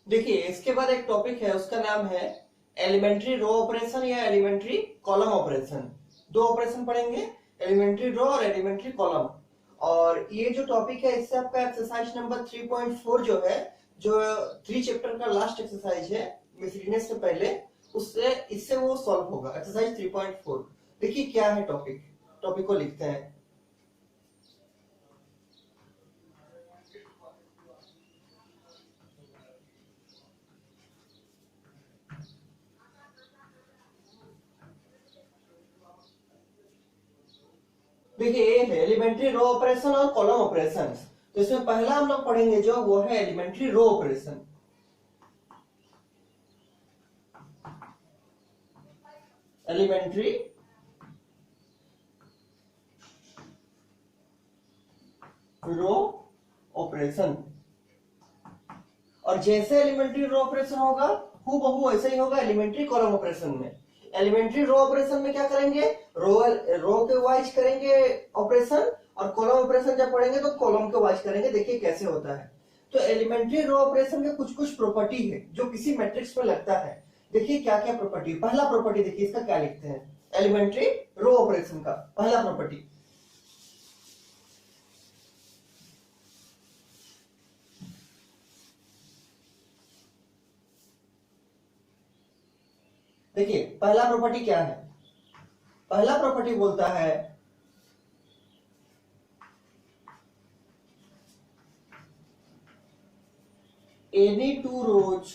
देखिए इसके बाद एक टॉपिक है, उसका नाम है एलिमेंट्री रो ऑपरेशन या एलिमेंट्री कॉलम ऑपरेशन। दो ऑपरेशन पढ़ेंगे, एलिमेंट्री रो और एलिमेंट्री कॉलम। और ये जो टॉपिक है इससे आपका एक्सरसाइज नंबर 3.4 जो है, जो 3 चैप्टर का लास्ट एक्सरसाइज है मिसलिनियस से पहले, उससे इससे वो सॉल्व होगा। एक्सरसाइज 3.4 देखिए क्या है टॉपिक, टॉपिक को लिखते हैं। देखिए ये है एलिमेंट्री रो ऑपरेशन और कॉलम ऑपरेशन। तो इसमें पहला हम लोग पढ़ेंगे जो वो है elementary row operation. Elementary row operation. और जैसे एलिमेंट्री रो ऑपरेशन होगा हूबहू वैसे ही होगा एलिमेंट्री कॉलम ऑपरेशन में। एलिमेंट्री रो ऑपरेशन में क्या करेंगे, रो के वाइज करेंगे ऑपरेशन, और कॉलम ऑपरेशन जब पढ़ेंगे तो कॉलम के वाइज करेंगे। देखिए कैसे होता है। तो एलिमेंट्री रो ऑपरेशन के कुछ कुछ प्रॉपर्टी है जो किसी मैट्रिक्स में लगता है। देखिए क्या क्या प्रॉपर्टी। पहला प्रॉपर्टी देखिए इसका क्या लिखते हैं, एलिमेंट्री रो ऑपरेशन का पहला प्रॉपर्टी, देखिए पहला प्रॉपर्टी क्या है। पहला प्रॉपर्टी बोलता है any two rows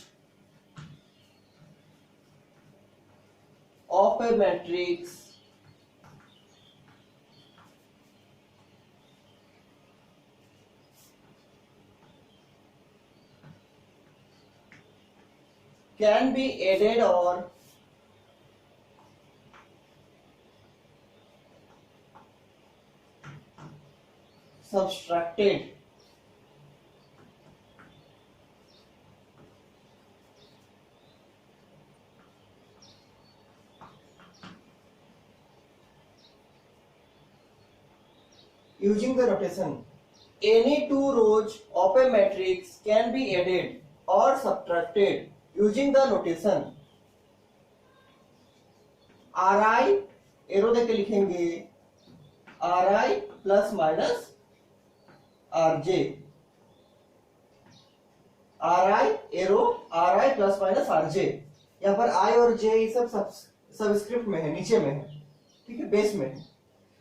of A matrix can be added or subtracted using the notation. Any two rows of a matrix can be added or subtracted using the notation Ri, arrow देके लिखेंगे Ri plus minus Rj, Ri arrow Ri plus minus Rj। यहाँ पर I और J ये सब subscript में है, नीचे में है, ठीक है, बेस में है।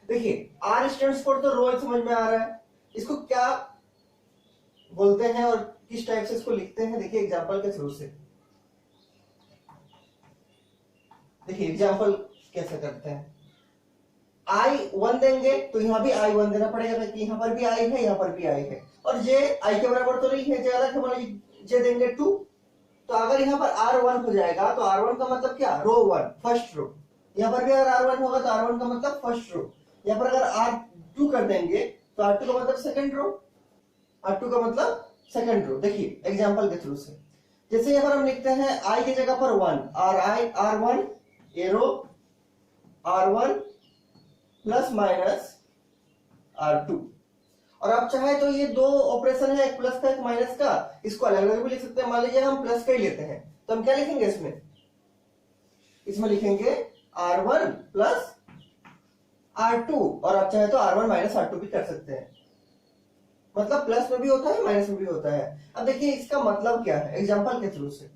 देखिए R स्टैंड्स फॉर तो रो समझ में आ रहा है, इसको क्या बोलते हैं और किस टाइप से इसको लिखते हैं। देखिए एग्जांपल के थ्रू से, देखिए एग्जांपल कैसे करते हैं। I1 देंगे तो यहाँ भी I1 देना पड़ेगा, क्योंकि यहाँ पर भी I है, यहाँ पर भी I है, और J I के बराबर तो नहीं है, J अलग है, मान लीजिए J देंगे 2। तो अगर यहाँ पर R1 हो जाएगा तो R1 का मतलब क्या, रो 1 फर्स्ट रो। यहाँ पर भी अगर R1 होगा तो R1 का मतलब फर्स्ट रो। यहाँ पर अगर R2 कर देंगे तो R2 का मतलब सेकंड रो, R2 का मतलब सेकंड रो। देखिए एग्जांपल के थ्रू से, जैसे यहाँ पर हम लिखते हैं I की जगह पर 1, R1 arrow R1 plus minus R2। और आप चाहे तो ये दो ऑपरेशन है, एक प्लस का एक माइनस का, इसको अलग अलग भी लिख सकते हैं। मान लीजिए हम प्लस का ही लेते हैं तो हम क्या लिखेंगे इसमें लिखेंगे R1 प्लस R2, और आप चाहे तो R1 माइनस R2 भी कर सकते हैं। मतलब प्लस में भी होता है माइनस में भी होता है। अब देखिए इसका मतलब क्या है एग्जांपल के थ्रू से।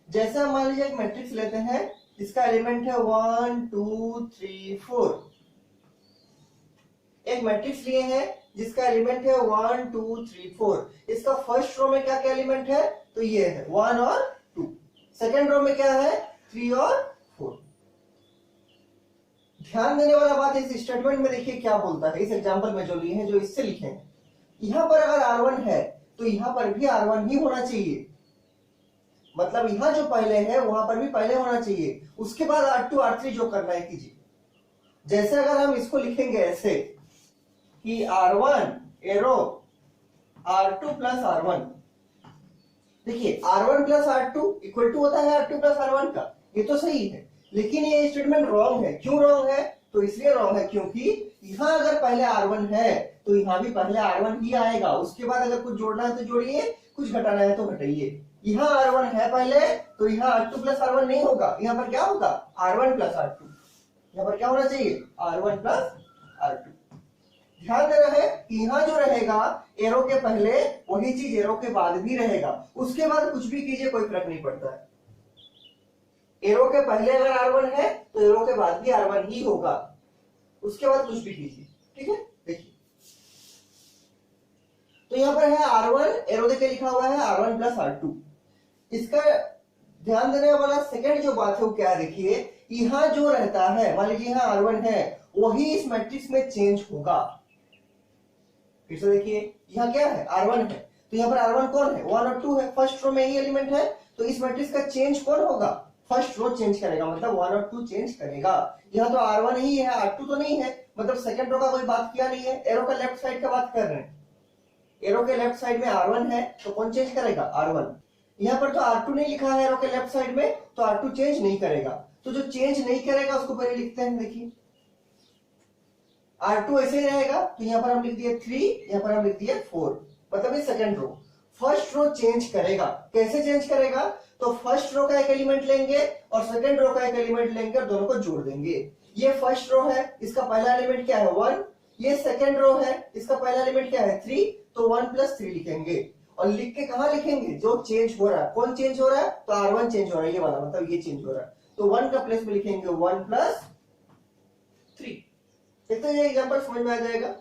जैसे हम मान लीजिए एक मैट्रिक्स लेते हैं, इसका एलिमेंट है 1 2 3 4। एक मैट्रिक्स लिए हैं जिसका एलिमेंट है 1 2 3 4। इसका फर्स्ट रो में क्या क्या एलिमेंट है, तो ये है 1 और 2। सेकंड रो में क्या है, 3 और 4। ध्यान देने वाला बात इस स्टेटमेंट में देखिए क्या बोलता है। इस एग्जांपल में जो लिए हैं, जो इससे लिखे हैं, यहां पर अगर R1 है तो यहां पर भी R1 ही होना चाहिए। मतलब यहां जो पहले है वहां पर भी पहले होना चाहिए, उसके बाद R2 R3 जो करना है कीजिए। जैसे अगर हम इसको लिखेंगे ऐसे कि R1 arrow R2 plus R1, देखिए R1 plus R2 equal to होता है R2 प्लस R1 का, ये तो सही है। लेकिन ये स्टेटमेंट रॉन्ग है। क्यों रॉन्ग है, तो इसलिए रॉन्ग है क्योंकि यहां अगर पहले R1 है तो यहां भी पहले R1 ही आएगा, उसके बाद अगर कुछ जोड़ना है तो जोड़िए, कुछ घटाना है तो घटाइए। यहाँ R1 है पहले, तो यहाँ R2 प्लस R1 नहीं होगा, यहाँ पर क्या होगा R1 प्लस R2। यहाँ पर क्या होना चाहिए R1 प्लस R2। ध्यान देना है कि यहाँ जो रहेगा एरो के पहले वही चीज एरो के बाद भी रहेगा, उसके बाद कुछ भी कीजिए कोई फर्क नहीं पड़ता है। एरो के पहले अगर R1 है तो एरो के बाद भी R1 ही होगा, उसके बाद कुछ भी कीजिए। ठीक है, देखिए तो यहाँ पर है R1, एरो देके लिखा हुआ है R1 प्लस R2। इसका ध्यान देने वाला सेकंड जो बात है वो क्या है, देखिए यहाँ जो रहता है, मान लीजिए यहाँ R1 है, वही इस मैट्रिक्स में चेंज होगा। फिर से देखिए यहाँ क्या है R1 है, तो यहाँ पर R1 कौन है 1 और 2 है, फर्स्ट रो में ही एलिमेंट है, तो इस मैट्रिक्स का चेंज कौन होगा फर्स्ट रो चेंज करेगा, मतलब 1 और 2 चेंज करेगा। यहाँ तो R1 ही है, R2 तो नहीं है, मतलब सेकंड रो का कोई बात किया नहीं है, एरो का लेफ्ट साइड का बात कर रहे हैं। एरो के लेफ्ट साइड में R1 है तो कौन चेंज करेगा R1। यहाँ पर तो R2 नहीं लिखा है एरो के लेफ्ट साइड में, तो R2 चेंज नहीं करेगा, तो जो चेंज नहीं करेगा उसको पहले लिखते हैं। देखिए R2 ऐसे ही रहेगा, तो यहाँ पर हम लिख दिए 3, यहाँ पर हम लिख दिए 4, मतलब ये second row. First row change करेगा, कैसे चेंज करेगा, तो फर्स्ट रो का एक एलिमेंट लेंगे और सेकंड रो का एक एलिमेंट लेंगे और दोनों को जोड़ देंगे। ये फर्स्ट रो है, इसका पहला एलिमेंट क्या है 1, ये सेकंड रो है, इसका पहला एलिमेंट क्या है 3, तो 1 प्लस 3 लिखेंगे। और लिख के कहां लिखेंगे, जो चेंज हो रहा है, कौन चेंज हो रहा है, तो R1 चेंज हो रहा है, ये वाला मतलब ये चेंज हो रहा है, तो 1 का प्लेस में लिखेंगे 1 प्लस 3। तो ये एग्जांपल समझ में आ जाएगा।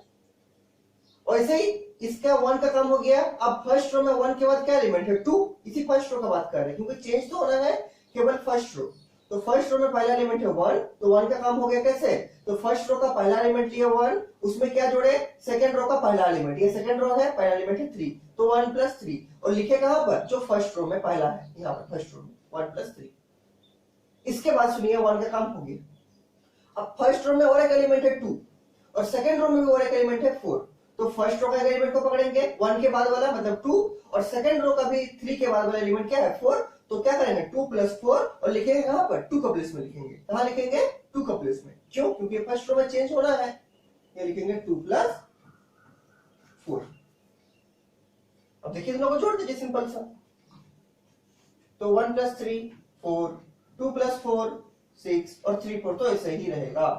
और ऐसे ही इसका 1 का काम हो गया। अब फर्स्ट रो में 1 के बाद क्या एलिमेंट है 2, इसी फर्स्ट रो का बात कर रहे हैं, क्योंकि चेंज तो होना है केवल फर्स्ट रो। तो फर्स्ट रो में पहला एलिमेंट है 1, तो 1 का काम हो गया कैसे, तो फर्स्ट रो का पहला एलिमेंट लिया 1, उसमें क्या जोड़े सेकंड रो का पहला एलिमेंट, ये सेकंड रो है, पहला एलिमेंट है 3, तो 1 प्लस 3, और लिखे कहां पर, जो फर्स्ट रो में पहला है, यहाँ पर फर्स्ट रो में 1 प्लस 3। इसके बाद सुनिए 1 का काम हो गया। अब फर्स्ट रो में और एक एलिमेंट है 2 और सेकंड रो में भी और एक एलिमेंट है 4, तो फर्स्ट रो का एलिमेंट को पकड़ेंगे 1 के बाद वाला मतलब 2, और सेकंड रो का भी 3 के बाद वाला एलिमेंट क्या है 4, तो क्या करेंगे 2 प्लस 4 और लिखेंगे कहां पर 2 का प्लेस में लिखेंगे, कहां लिखेंगे 2 का प्लेस में, क्यों, क्योंकि फर्स्ट रो में चेंज होना है, ये लिखेंगे 2 प्लस 4। अब देखिए दोनों को जोड़ दीजिए सिंपल सा, तो 1 प्लस 3 4, 2 प्लस 4 6 और 3 4 तो ऐसे ही रहेगा।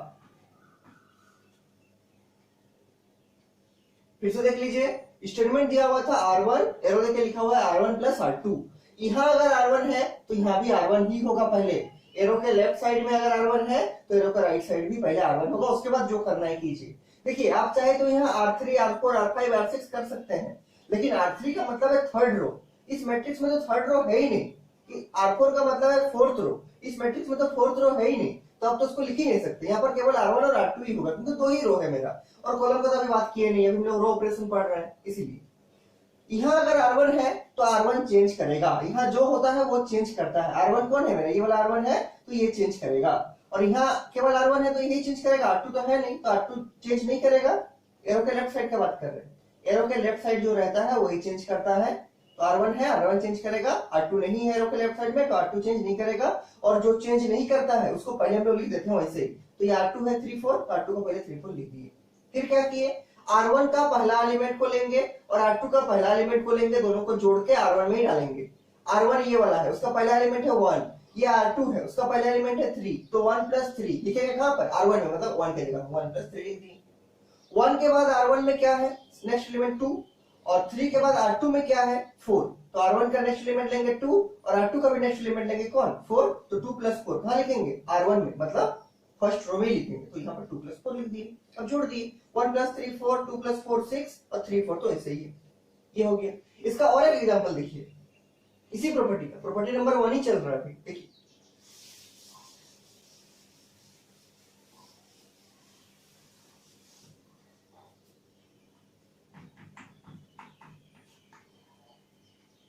फिर से देख लीजिए, स्टेटमेंट दिया हुआ था R1, एरो देके लिखा हुआ है R1 प्लस R2। यहां अगर R1 है तो यहां भी R1 ही होगा पहले, एरो के लेफ्ट साइड में अगर R1 है तो एरो का राइट साइड भी पहले R1 होगा, उसके बाद जो करना है कीजिए। देखिए आप चाहे तो यहाँ R3 R4 R5 R6 कर सकते हैं, लेकिन R3 का मतलब है थर्ड रो, इस मैट्रिक्स में तो थर्ड रो है ही नहीं। R4 का मतलब है फोर्थ रो, इस मैट्रिक्स में तो फोर्थ रो है ही नहीं, तो आप तो उसको लिख ही नहीं सकते। यहाँ पर केवल R1 और R2 ही होगा, क्योंकि 2 ही रो है मेरा, और कॉलम का तो अभी बात किए नहीं, अभी हम लोग रो ऑपरेशन पढ़ रहे हैं, इसीलिए यहाँ अगर R1 है तो R1 चेंज करेगा, यहाँ जो होता है वो चेंज करता है। R1 कौन है मेरा, ये वाला R1 है, तो ये चेंज करेगा, और यहाँ केवल R1 है तो यही चेंज करेगा, R2 तो है नहीं, तो R2 चेंज नहीं करेगा। एरो के लेफ्ट साइड का बात कर रहे हैं, एरो के लेफ्ट साइड जो रहता है वही चेंज करता है, तो R1 है R1 चेंज करेगा, R2 नहीं है एरो के लेफ्ट साइड में, तो R2 चेंज नहीं करेगा, और जो चेंज नहीं करता है उसको पहले हम लोग लिख देते हैं वैसे ही, तो ये R2 है 3 4, तो R2 को पहले 3 4 लिख दिए। फिर क्या किए, R1 का पहला एलिमेंट को लेंगे और R2 का पहला एलिमेंट को लेंगे, दोनों को जोड़ के R1 में ही डालेंगे। R1 ये वाला है, उसका पहला एलिमेंट है 1, ये R2 है, उसका पहला एलिमेंट है 3, तो 1 प्लस 3 लिखेंगे कहां पर R1 में, मतलब 1 के जगह 1 प्लस 3 लिख दिए। 1 के बाद R1 में क्या है नेक्स्ट एलिमेंट 2, और 3 के बाद R2 में क्या है 4, तो R1 का नेक्स्ट एलिमेंट लेंगे 2 और R2 का भी नेक्स्ट एलिमेंट लेंगे कौन 4, तो 2 प्लस 4 कहां लिखेंगे R1 में, मतलब फर्स्ट रो में ही लिखेंगे, तो यहाँ पर 2 प्लस 4 लिख दिए। अब जोड़ दिए 1 प्लस 3 4, 2 प्लस 4 6 और 3 4 तो ऐसे ही है, ये हो गया। इसका और एक एग्जांपल देखिए, इसी प्रॉपर्टी का, प्रॉपर्टी नंबर 1 ही चल रहा है अभी, देखिए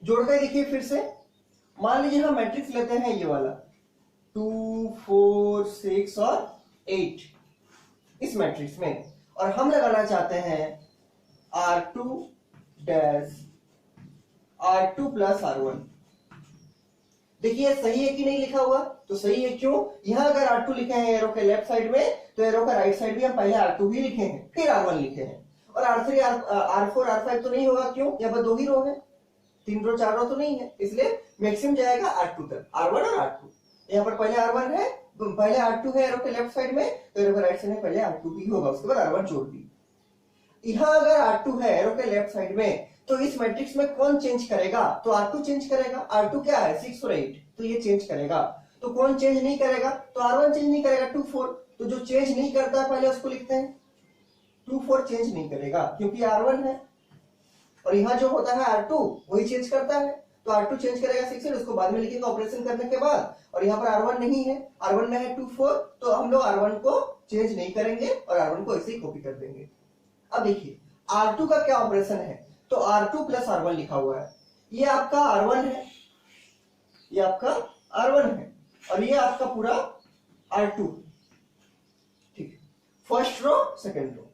जोड़ कर देखिए फिर से। मान लीजिए हम मैट्रिक्स लेते हैं ये वाला 2 4 6 और 8 इस मैट्रिक्स में, और हम लगाना चाहते हैं R2 dash R2 plus R1। देखिए सही है कि नहीं लिखा हुआ, तो सही है, क्यों, यहां अगर R2 लिखे हैं एरो के लेफ्ट साइड में, तो एरो का राइट साइड भी हम पहले R2 ही लिखे हैं फिर R1 लिखे हैं, और R3 R4 R5 तो नहीं होगा, क्यों, यहाँ पर 2 ही रो है, 3 रो 4 रो तो नहीं है, इसलिए मैक्सिमम जाएगा R2 तक, R1 और R2। यहाँ पर पहले R1 है, पहले R2 है एरो के लेफ्ट साइड में, तो एरो के राइट साइड में पहले R2 भी होगा, उसके बाद R1 जोड़ दी। यहाँ अगर R2 है एरो के लेफ्ट साइड में, तो इस मैट्रिक्स में कौन चेंज करेगा? तो R2 चेंज करेगा। R2 क्या है? 6 और 8, तो ये चेंज करेगा। तो कौन चेंज नहीं करेगा? तो R1 चेंज नहीं करेगा, 2 4। तो जो चेंज नहीं करता है पहले उसको लिखते हैं। 2 4 चेंज नहीं करेगा क्योंकि R1 है, और यहाँ जो होता है R2 वही चेंज करता है, तो R2 चेंज करेगा 6 और उसको बाद में लिखेंगे ऑपरेशन करने के बाद। और यहाँ पर R1 नहीं है, R1 में है 2 4, तो हम लोग R1 को चेंज नहीं करेंगे और R1 को ऐसे ही कॉपी कर देंगे। अब देखिए R2 का क्या ऑपरेशन है, तो R2 प्लस R1 लिखा हुआ है। ये आपका R1 है, ये आपका R1 है, और ये आपका पूरा R2। ठीक है, first row second row,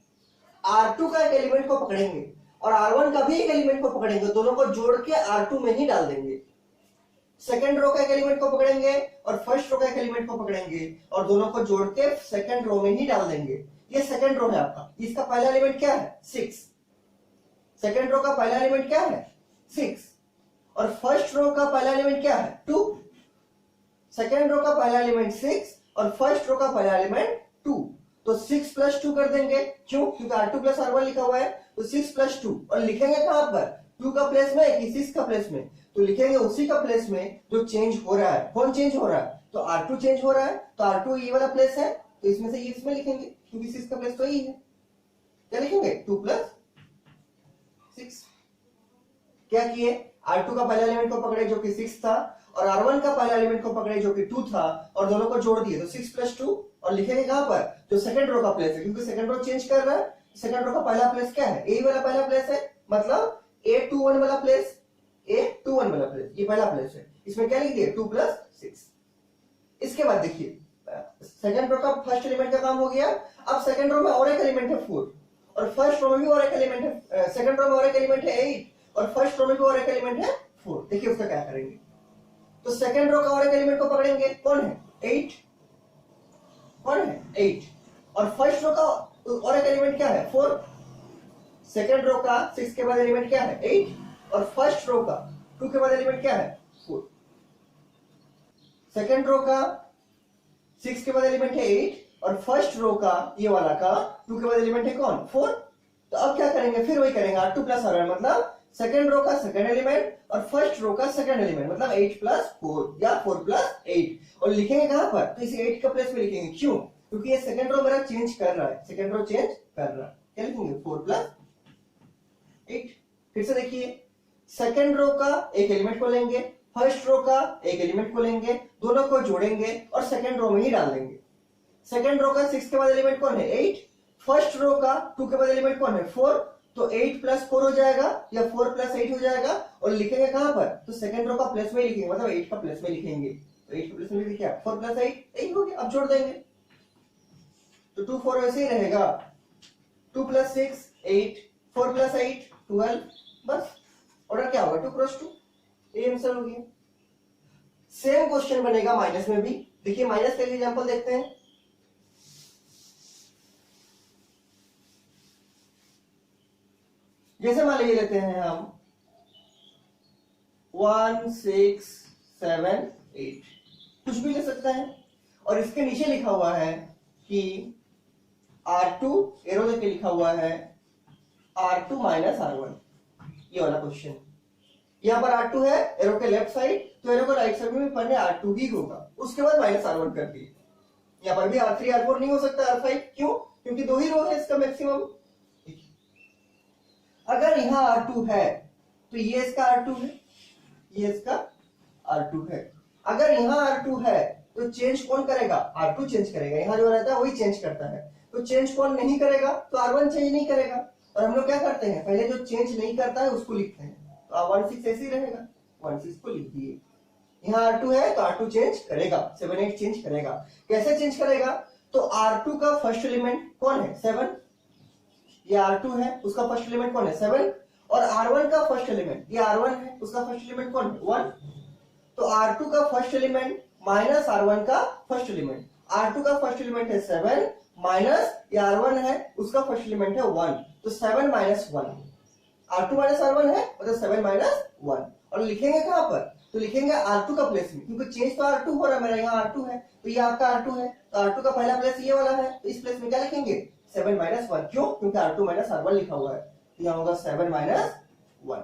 R2 का एक एलिमेंट को पकड़ेंगे और R1 का भी एक एलिमेंट को पकड़ेंगे, दोनों को जोड़ के R2 में ही डाल देंगे। सेकंड रो का एक एलिमेंट को पकड़ेंगे और फर्स्ट रो का एक एलिमेंट को पकड़ेंगे और दोनों को जोड़ के सेकंड रो में ही डाल देंगे। ये सेकंड रो है आपका, इसका पहला एलिमेंट क्या है? 6। सेकंड रो का पहला एलिमेंट क्या है? 6, और फर्स्ट रो का पहला एलिमेंट क्या है? 2। सेकंड रो का पहला एलिमेंट 6 और फर्स्ट रो का पहला एलिमेंट 2, तो 6 प्लस 2 कर देंगे। क्यों? क्योंकि R2 प्लस R1 लिखा हुआ है, तो 6 प्लस 2, और लिखेंगे कहां पर? 2 का प्लेस में कि 6 का प्लेस में? तो लिखेंगे उसी का प्लेस में जो चेंज हो रहा है। कौन चेंज हो रहा है? तो R2 चेंज हो रहा है, तो R2 ये वाला प्लेस है, तो इसमें से ये इसमें लिखेंगे क्योंकि 6 का प्लेस तो यही है। क्या लिखेंगे? 2 प्लस 6। क्या किए? R2 का पहला एलिमेंट को पकड़े जो कि 6 था, और R1 का पहला एलिमेंट को पकड़े जो कि 2 था, और दोनों को जोड़ दिए, तो 6 प्लस 2, और लिखेंगे कहां पर? जो सेकंड रो का प्लेस है, क्योंकि सेकंड रो चेंज कर रहा है। सेकंड रो का पहला प्लेस क्या है? ए वाला पहला प्लेस है, मतलब A21 वाला प्लेस, A21 वाला प्लेस, ये पहला प्लेस है। इसमें क्या लिख दिए? 2 प्लस 6। इसके बाद देखिए सेकंड रो का फर्स्ट एलिमेंट का काम हो गया। अब सेकंड रो में और एक एलिमेंट है 4, और फर्स्ट रो में भी और एक एलिमेंट है, सेकंड रो में और एक एलिमेंट है 8, और फर्स्ट रो में भी और एक एलिमेंट है 4। देखिए उसका क्या करेंगे, तो सेकंड रो का और एक एलिमेंट को पकड़ेंगे, कौन है? 8। कौन है? 8, और फर्स्ट रो का और एक एलिमेंट क्या है? 4। सेकंड रो का 6 के बाद एलिमेंट क्या है? 8, और फर्स्ट रो का 2 के बाद एलिमेंट क्या है? 4। सेकंड रो का 6 के बाद एलिमेंट है 8, और फर्स्ट रो का ये वाला का 2 के बाद एलिमेंट है कौन? 4। तो अब क्या करेंगे? फिर वही करेंगे, R2 प्लस R1, मतलब सेकंड रो का सेकंड एलिमेंट और फर्स्ट रो का सेकंड एलिमेंट, मतलब 8 प्लस 4 या 4 प्लस 8, और लिखेंगे कहां पर? तो इसे 8 का प्लेस में लिखेंगे। क्यों? क्योंकि ये सेकंड रो मेरा चेंज कर रहा है, सेकंड रो चेंज कर रहा है। क्या लिखेंगे? 4 प्लस 8। फिर से देखिए, सेकंड रो का एक एलिमेंट को लेंगे, फर्स्ट रो का एक एलिमेंट को लेंगे, दोनों को जोड़ेंगे और सेकंड रो में ही डाल देंगे। सेकंड रो का 6 के बाद एलिमेंट कौन है? 8। फर्स्ट रो का 2 के बाद एलिमेंट कौन है? 4। तो 8 प्लस 4 हो जाएगा या 4 प्लस 8 हो जाएगा, और लिखेंगे कहां पर? तो सेकंड रो का प्लेस में लिखेंगे, मतलब 8 का प्लेस में लिखेंगे। तो 8 का प्लेस में लिखेंगे क्या? 4 प्लस 8 8 हो गया। अब जोड़ देंगे तो 2 4 वैसे ही रहेगा, 2 प्लस 6 8, 4 प्लस 8 12, बस ऑर्डर क्या होगा? 2 क्रॉस 2। ये आंसर हो गया। सेम क्वेश्चन बनेगा माइनस में भी। देखिए माइनस का एग्जांपल देखते हैं। जैसे मान लीजिए लेते हैं हम 1 6 7 8, कुछ भी ले सकते हैं, और इसके नीचे लिखा हुआ है कि R2 एरो देके लिखा हुआ है R2 माइनस R1, ये वाला क्वेश्चन। यहां पर R2 है एरो के लेफ्ट साइड, तो एरो को राइट साइड में भी पढ़ने R2 ही होगा, उसके बाद माइनस R1 कर दिए। यहां पर भी R3 R4 नहीं हो सकता, R5। क्यों? क्योंकि 2 ही रो है इसका मैक्सिमम। अगर यहां R2 है तो ये इसका R2 है, ये इसका R2 है। अगर यहां R2 है तो चेंज कौन करेगा? R2 चेंज करेगा। यहां जो रहता है वही चेंज करता है, तो चेंज कौन नहीं करेगा? तो R1 चेंज नहीं करेगा। और हम लोग क्या करते हैं, पहले जो चेंज नहीं करता है उसको लिखते हैं, तो 1 6 ऐसे ही रहेगा, 1 6 को लिख दिए। यहाँ R2 है तो R2 चेंज करेगा, 7 8 चेंज करेगा। कैसे चेंज करेगा? तो R2 का फर्स्ट एलिमेंट कौन है? 7। ये R2 है, उसका फर्स्ट एलिमेंट कौन है? 7। और R1 का फर्स्ट एलिमेंट, ये R1 है, उसका फर्स्ट एलिमेंट कौन है? 1। तो R2 का फर्स्ट एलिमेंट माइनस R1 का फर्स्ट एलिमेंट। R2 का फर्स्ट एलिमेंट है 7 माइनस ये R1 है, उसका फर्स्ट एलिमेंट है 1, तो 7 माइनस 1। R2 माइनस R1 है, मतलब 7 माइनस 1, और लिखेंगे कहां पर? तो लिखेंगे R2 का प्लेस में, क्योंकि चेंज तो R2 हो रहा है, मेरा यहाँ R2 है तो ये आपका R2 है, तो R2 का पहला प्लेस ये वाला है, तो इस प्लेस में क्या लिखेंगे 7 माइनस 1, क्यों? क्योंकि R2 माइनस R1 लिखा हुआ है, तो यहाँ होगा 7 माइनस 1।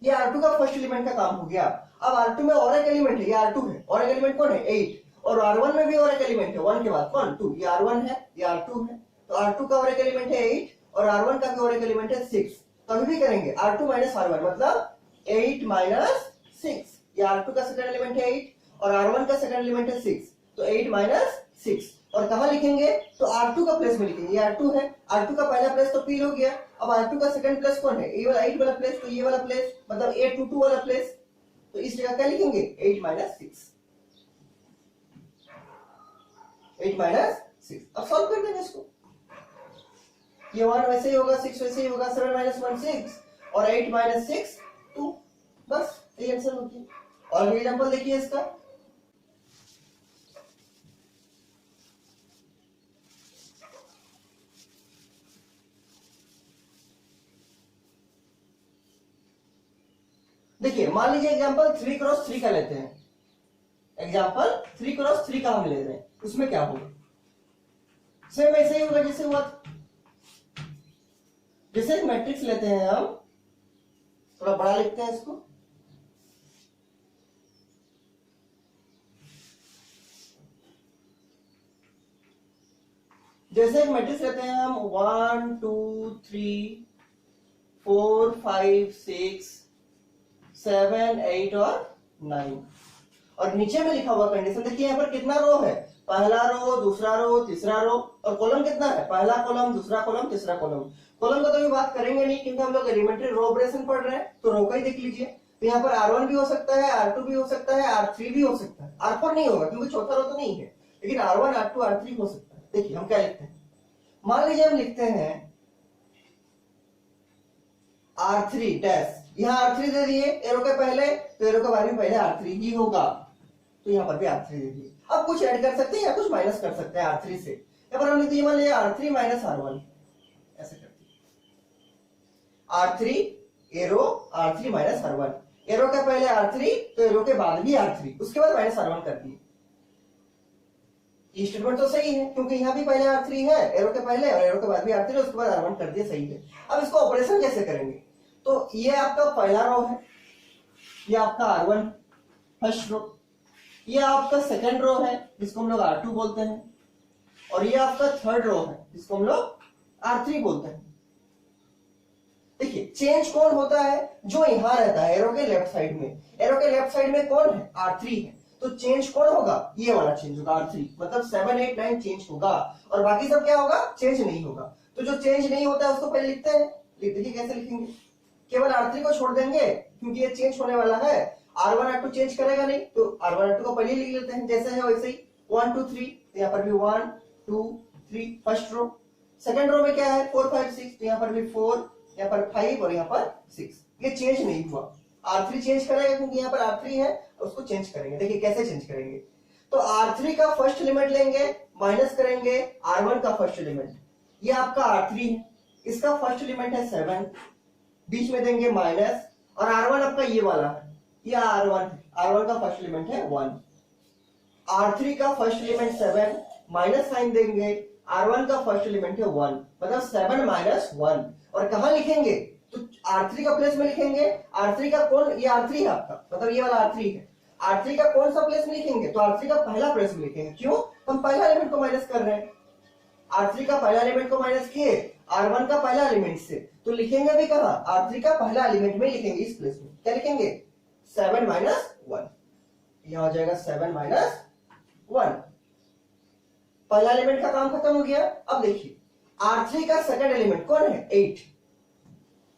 ये R2 का फर्स्ट एलिमेंट का काम हो गया। अब R2 में और एक एलिमेंट है, ये R2 है, और एक एलिमेंट कौन है 8, और R1 में भी और एक एलिमेंट है 1 के बाद कौन 2, ये R1 है ये R2 है, तो R2 का और एक एलिमेंट है 8 और R1 का भी और एक एलिमेंट है 6। कभी भी करेंगे R2 माइनस R1 मतलब 8 माइनस 6, ये R2 का सेकंड एलिमेंट है 8 और R1 का सेकंड एलिमेंट है 6, तो 8 माइनस 6। और कहां लिखेंगे तो R2 का प्लेस में लिखेंगे, ये R2 है, R2 का पहला प्लेस तो P हो गया, अब R2 का सेकंड प्लेस कौन है, ये वाला 8 वाला प्लेस, तो ये वाला प्लेस मतलब 822 वाला प्लेस, तो इस जगह क्या लिखेंगे 8 माइनस 6, 8 माइनस 6। अब सॉल्व कर देंगे इसको, ये 1 वैसे ही होगा, 6 वैसे ही होगा, 7 माइनस 1 6 और 8 माइनस 6 2, बस ये आंसर हो गया। और एग्जांपल देखिए इसका, देखिए मान लीजिए एग्जांपल 3 क्रॉस 3 का लेते हैं, एग्जांपल 3 क्रॉस 3 का हम ले रहे हैं, उसमें क्या होगा सेम ऐसे ही होगा जैसे हुआ, जैसे एक मैट्रिक्स लेते हैं हम, थोड़ा बड़ा लिखते हैं इसको, जैसे एक मैट्रिक्स लेते हैं हम 1 2 3 4 5 6 7 8 और 9, और नीचे में लिखा हुआ कंडीशन देखिए यहाँ पर कितना रो है, पहला रो दूसरा रो तीसरा रो, और कॉलम कितना है, पहला कॉलम दूसरा कॉलम तीसरा कॉलम। कॉलम का तो अभी बात करेंगे नहीं क्योंकि हम लोग एलिमेंट्री रो ऑपरेशन पढ़ रहे हैं, तो रो का ही देख लीजिए, तो यहाँ पर R1 भी हो सकता है, R2 भी हो सकता है, R3 भी हो सकता है, R4 नहीं होगा क्योंकि चौथा रो तो नहीं है, लेकिन R1 R2 R3 हो सकता है। देखिए हम क्या लिखते हैं, मान लीजिए हम लिखते हैं R3 डैश, यहाँ R3 दे दिए एरो के पहले, तो एरो के बाद भी पहले R3 ही होगा, तो यहाँ पर भी R3 दे दिए। अब कुछ ऐड कर सकते हैं या कुछ माइनस कर सकते हैं R3 से, यहाँ पर हम लिखते हैं मान लीजिए R3 माइनस R1, ऐसे करते हैं R3 arrow R3 minus R1, arrow के पहले R3 तो एरो के बाद भी R3, उसके बाद माइनस R1 कर दिए। ये स्टेटमेंट तो सही है क्योंकि यहाँ भी पहले R3 है एरो के पहले और एरो के बाद भी R3 है, उसके बाद R1 कर दिया, सही है। अब इसको ऑपरेशन कैसे करेंगे, तो ये आपका पहला रो है, ये आपका R1 फर्स्ट रो, ये आपका सेकंड रो है जिसको हम लोग R2 बोलते हैं, और ये आपका थर्ड रो है जिसको हम लोग R3 बोलते हैं। देखिए चेंज कौन होता है, जो यहां रहता है एरो के लेफ्ट साइड में, एरो के लेफ्ट साइड में कौन है R3 है, तो चेंज कौन होगा, ये वाला चेंज होगा R3, मतलब 7 8 9 चेंज होगा, और बाकी सब क्या होगा चेंज नहीं होगा। तो जो चेंज नहीं होता है उसको पहले लिखते हैं, देखिए कैसे लिखेंगे, केवल R3 को छोड़ देंगे क्योंकि ये चेंज होने वाला है, R1 R2 चेंज करेगा नहीं, तो R1 R2 को पहले लिख लेते हैं जैसे है वैसे ही, 1 2 3, तो यहाँ पर भी 1 2 3 फर्स्ट रो, सेकंड रो में क्या है 4 5 6, तो यहाँ पर भी 4, यहाँ पर 5 और यहाँ पर 6, ये चेंज नहीं हुआ। R3 चेंज करेगा क्योंकि यहाँ पर R3 है, उसको चेंज करेंगे। देखिए कैसे चेंज करेंगे, तो R3 का फर्स्ट एलिमेंट लेंगे, माइनस करेंगे R1 का फर्स्ट एलिमेंट, ये आपका R3 है, इसका फर्स्ट एलिमेंट है 7, बीच में देंगे माइनस, और R1 आपका ये वाला है, ये R1 है, R1 का फर्स्ट एलिमेंट है 1, R3 का फर्स्ट एलिमेंट 7, माइनस साइन देंगे, R1 का फर्स्ट एलिमेंट है 1, मतलब 7 माइनस 1, और कहां लिखेंगे तो R3 का प्लेस में लिखेंगे, R3 का कौन, ये R3 है आपका, मतलब ये वाला R3 है, R3 का कौन सा प्लेस में लिखेंगे, तो R3 का पहला प्लेस में लिखेंगे, क्यों, हम पहला एलिमेंट को माइनस कर रहे हैं, R3 का पहला एलिमेंट को माइनस किए R1 का पहला एलिमेंट से, तो लिखेंगे भी कहां, R3 का पहला एलिमेंट में लिखेंगे, इस प्लेस में क्या लिखेंगे 7 माइनस 1, यहां हो जाएगा 7 माइनस 1, पहला एलिमेंट का काम खत्म हो गया। अब देखिए R3 का सेकंड एलिमेंट कौन है 8,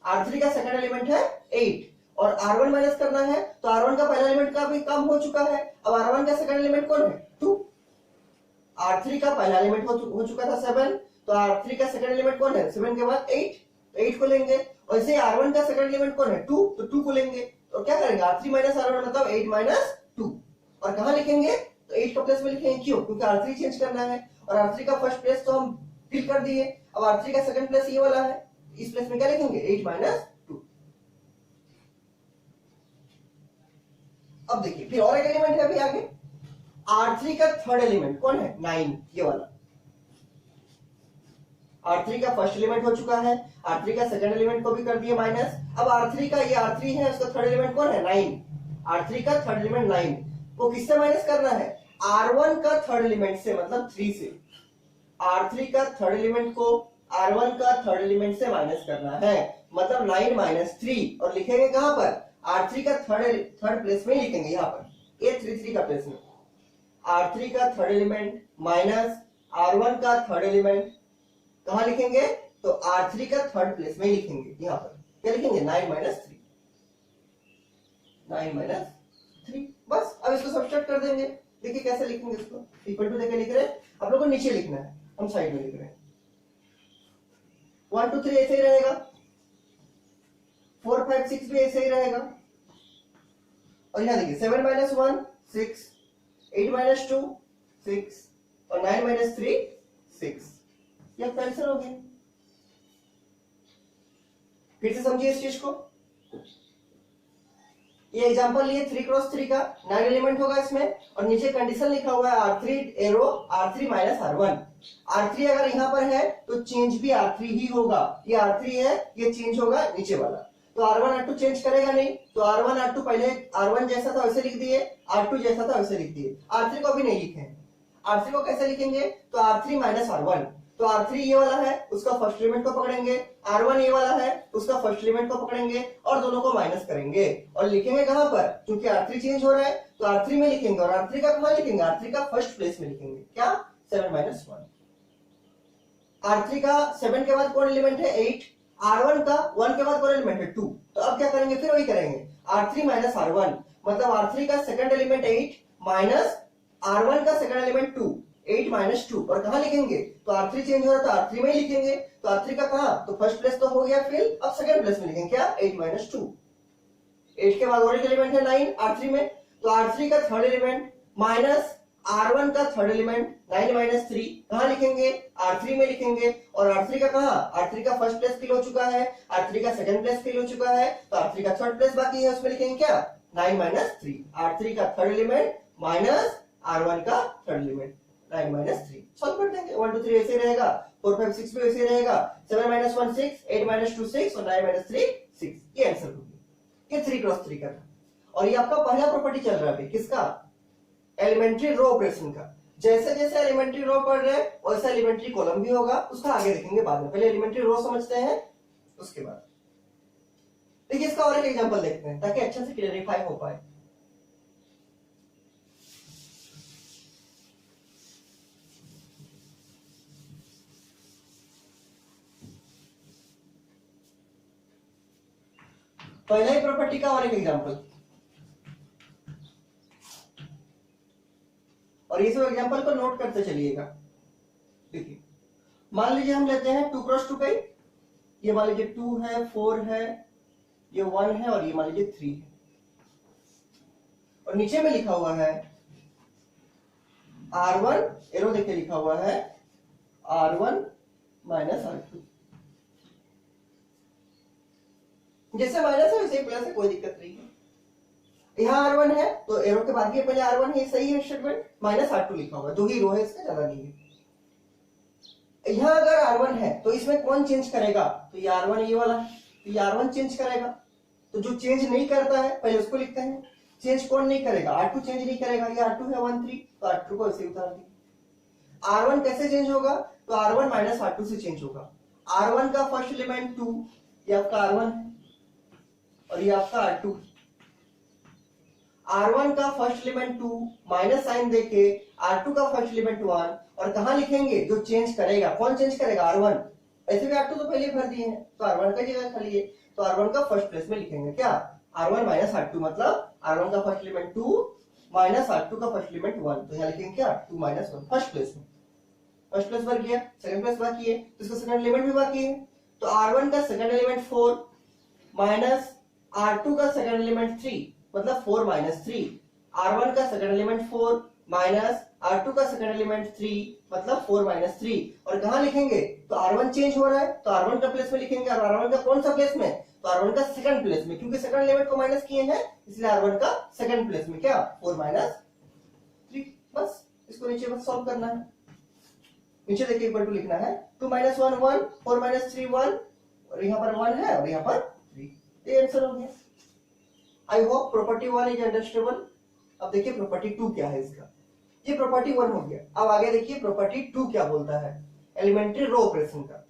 R3 का सेकंड एलिमेंट है 8, और R1 माइनस करना है, तो R1 का पहला एलिमेंट का भी काम हो चुका है, अब R1 का सेकंड एलिमेंट कौन है 2, R3 का पहला एलिमेंट हो चुका था 7, तो R3 का सेकंड एलिमेंट कौन है 7 के बाद 8, तो 8 को लेंगे, और इसे R1 का सेकंड एलिमेंट कौन है 2, तो 2 को लेंगे, तो क्या करेंगे R3 माइनस R1 मतलब 8 माइनस 2, और कहां लिखेंगे तो 8 का प्लेस में लिखेंगे, क्यों, क्योंकि R3 चेंज करना है, और R3 का फर्स्ट प्लेस तो हम फिल कर दिए, अब R3 का सेकंड प्लेस ये वाला है, इस प्लेस में क्या लिखेंगे 8 माइनस 2। अब देखिए फिर और एक एलिमेंट है अभी आगे, R3 का थर्ड एलिमेंट कौन है, 9, ये वाला। R3 का फर्स्ट एलिमेंट हो चुका है, R3 का सेकंड एलिमेंट को भी कर दिए माइनस। अब R3 का, ये R3 है, उसका थर्ड एलिमेंट कौन है, 9। R3 का थर्ड एलिमेंट 9 को किससे माइनस करना है, R1 का थर्ड एलिमेंट से, मतलब 3 से। R3 का थर्ड एलिमेंट को R1 का थर्ड एलिमेंट से माइनस करना है, मतलब 9 माइनस 3। और लिखेंगे कहां पर, R3 का थर्ड प्लेस में लिखेंगे, यहां पर A33 का प्लेस में। R3 का थर्ड एलिमेंट माइनस R1 का थर्ड एलिमेंट कहां लिखेंगे, तो R3 का थर्ड प्लेस में लिखेंगे, यहां पर क्या लिखेंगे, 9 माइनस 3, 9 माइनस 3। बस अब इसको सब्सट्रैक्ट कर देंगे। देखिए कैसे लिखेंगे इसको, इक्वल टू देके लिख रहे हैं, आप लोग को नीचे लिखना है, हम साइड में लिख रहे हैं। 1 2 3 ऐसे ही रहेगा, 4 5 6 भी ऐसे ही रहेगा। और यहां देखिए 7 माइनस 1 6, 8 माइनस 2 6 और 9 माइनस 3 6। यह कैंसिल हो गया। फिर से समझिए इस चीज को, ये एग्जांपल लिए 3 क्रॉस 3 का, 9 एलिमेंट होगा इसमें, और नीचे कंडीशन लिखा हुआ है R3 arrow R3 minus R1। R3 अगर यहां पर है तो चेंज भी R3 ही होगा, ये R3 है, ये चेंज होगा नीचे वाला। तो R1 R2 चेंज करेगा नहीं, तो R1 R2 पहले R1 जैसा था वैसे लिख दिए, R2 जैसा था वैसे लिख दिए। R3 को भी नहीं लिखे, R3 को कैसे लिखेंगे, तो R3 माइनस R1। तो R3 ये वाला है, उसका फर्स्ट एलिमेंट को पकड़ेंगे, R1 ये वाला है, उसका फर्स्ट एलिमेंट को पकड़ेंगे और दोनों को माइनस करेंगे और लिखेंगे कहां पर, क्योंकि R3 चेंज हो रहा है तो R3 में लिखेंगे, और R3 का कहां लिखेंगे, R3 का फर्स्ट प्लेस में लिखेंगे, क्या, 7 माइनस 1। R3 का 7 के बाद कौन एलिमेंट है, 8। R1 का 1 के बाद कौन एलिमेंट है, 2। तो अब क्या करेंगे, फिर वही करेंगे, R3 माइनस R1, मतलब R3 का सेकंड एलिमेंट 8 माइनस R1 का सेकंड एलिमेंट 2, 8 माइनस 2। और कहां लिखेंगे, तो R3 चेंज हो रहा था, R3 में ही लिखेंगे। तो R3 का कहां, तो फर्स्ट प्लेस तो हो गया, फिर अब सेकंड प्लेस में लिखेंगे क्या, 8 माइनस 2। 8 के बाद और एक एलिमेंट है 9 R3 में, तो R3 का थर्ड एलिमेंट माइनस R1 का थर्ड एलिमेंट 9 माइनस 3 कहां लिखेंगे, R3 में लिखेंगे। और R3 का कहां, R3 का फर्स्ट प्लेस फिल हो चुका है, R3 का सेकंड प्लेस फिल हो चुका है, तो R3 का थर्ड प्लेस बाकी है, उसमें लिखेंगे क्या, 9 माइनस 3। R3 का थर्ड एलिमेंट माइनस R1 का थर्ड एलिमेंट 9 माइनस 3। सॉल्व कर देंगे, 1 2 3 ऐसे रहेगा, 4 5 6 भी ऐसे रहेगा, 7 माइनस 1 6, 8 माइनस 2 6 और 9 माइनस 3 6। ये आंसर हो गया। ये 3 क्रॉस 3 का था। और ये आपका पहला प्रॉपर्टी चल रहा है किसका, एलिमेंट्री रो ऑपरेशन का। जैसे जैसे एलिमेंट्री रो पढ़ रहे हैं वैसा एलिमेंट्री कॉलम भी होगा, उसका आगे देखेंगे बाद में, पहले एलिमेंट्री रो समझते हैं उसके बाद। देखिए इसका और एक एग्जांपल देखते हैं ताकि अच्छे से क्लियरिफाई हो पाए। पहला ही प्रॉपर्टी का और एक एग्जांपल, और ये सब एग्जांपल को नोट करते चलिएगा। देखिए मान लीजिए हम लेते हैं 2 क्रॉस 2 का, ये मान लीजिए 2 है, 4 है, ये 1 है और ये मान लीजिए 3 है, और नीचे में लिखा हुआ है R1 एरो देखिए लिखा हुआ है R1 माइनस R2। जैसे माइनस है वैसे प्लस है, कोई दिक्कत नहीं है। यहाँ R1 है तो एरो के बाद भी पहले R1 है, सही है स्टेटमेंट, माइनस R2 लिखा हुआ है, 2 ही रो है, इसका ज्यादा नहीं है। यहाँ अगर R1 है तो इसमें कौन चेंज करेगा, तो ये R1 ये वाला, तो ये R1 चेंज करेगा। तो जो चेंज नहीं करता है पहले उसको लिखते हैं, चेंज कौन नहीं करेगा, R2 चेंज नहीं करेगा, ये R2 है 1 3, तो R2 को ऐसे उतार दिया। R1 कैसे चेंज होगा, तो R1 माइनस R2 से चेंज होगा। R1 का फर्स्ट एलिमेंट 2, ये आपका R1 है और ये आपका R2। R1 का फर्स्ट एलिमेंट 2 माइनस साइन देके R2 का फर्स्ट एलिमेंट 1, और कहां लिखेंगे, जो चेंज करेगा, कौन चेंज करेगा, R1। ऐसे भी R2 तो पहले भर दिए हैं तो R1 का जगह खाली है, तो R1 का फर्स्ट प्लेस में लिखेंगे क्या, R1 माइनस R2, मतलब R1 का फर्स्ट एलिमेंट 2 माइनस R2 का फर्स्ट एलिमेंट 1, तो यहाँ लिखेंगे क्या, 2 माइनस 1 फर्स्ट प्लेस में। फर्स्ट प्लेस भर गया, सेकंड प्लेस बाकी है तो इसका सेकंड एलिमेंट भी बाकी है, तो R1 का सेकंड एलिमेंट 4 माइनस R2 का सेकंड एलिमेंट 3, मतलब 4 माइनस 3। R1 का सेकंड एलिमेंट 4 माइनस R2 का सेकंड एलिमेंट 3, मतलब 4 माइनस 3। और कहां लिखेंगे, तो R1 चेंज हो रहा है तो R1 का प्लेस में लिखेंगे, और R1 का कौन सा प्लेस में, तो R1 का सेकंड प्लेस में, क्योंकि सेकंड एलिमेंट को माइनस किए हैं इसलिए R1 का सेकंड प्लेस में क्या 4 माइनस 3। बस इसको नीचे बस सॉल्व करना है। नीचे देखिए इक्वल टू लिखना है 2 माइनस 1 1, 4 माइनस 3 1, और यहाँ पर 1 है और यहाँ पर 3। ये आंसर हो गया। I hope property 1 is understandable. अब देखिए प्रॉपर्टी 2 क्या है इसका। ये प्रॉपर्टी 1 हो गया। अब आगे देखिए प्रॉपर्टी 2 क्या बोलता है एलिमेंट्री रो ऑपरेशन का।